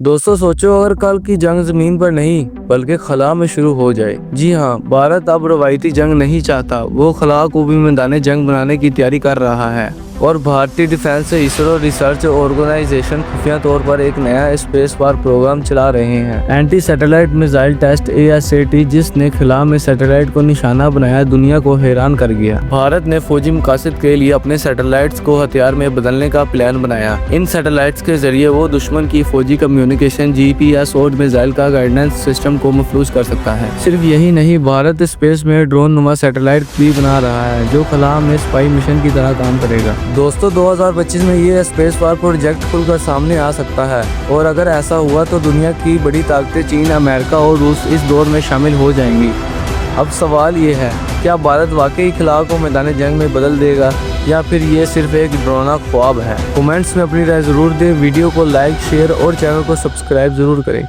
दोस्तों सोचो अगर कल की जंग जमीन पर नहीं बल्कि खला में शुरू हो जाए। जी हाँ, भारत अब रवायती जंग नहीं चाहता, वो खला को भी मैदान जंग बनाने की तैयारी कर रहा है। और भारतीय डिफेंस इसरो रिसर्च ऑर्गेनाइजेशन खुफिया तौर पर एक नया स्पेस वार प्रोग्राम चला रहे हैं। Anti satellite missile test ASAT, जिसने खला में सैटेलाइट को निशाना बनाया, दुनिया को हैरान कर गया। भारत ने फौजी मकासद के लिए अपने सैटेलाइट्स को हथियार में बदलने का प्लान बनाया। इन सैटेलाइट्स के जरिए वो दुश्मन की फौजी कम्युनिकेशन, GPS और मिसाइल का गाइडेंस सिस्टम को महफूज कर सकता है। सिर्फ यही नहीं, भारत स्पेस में ड्रोन नुमा सैटेलाइट भी बना रहा है जो खला में स्पाई मिशन की तरह काम करेगा। दोस्तों 2025 में ये स्पेस वार प्रोजेक्ट खुलकर सामने आ सकता है, और अगर ऐसा हुआ तो दुनिया की बड़ी ताकतें चीन, अमेरिका और रूस इस दौर में शामिल हो जाएंगी। अब सवाल ये है, क्या भारत वाकई खला को मैदान जंग में बदल देगा या फिर ये सिर्फ एक डरावना ख्वाब है? कमेंट्स में अपनी राय जरूर दें, वीडियो को लाइक, शेयर और चैनल को सब्सक्राइब जरूर करें।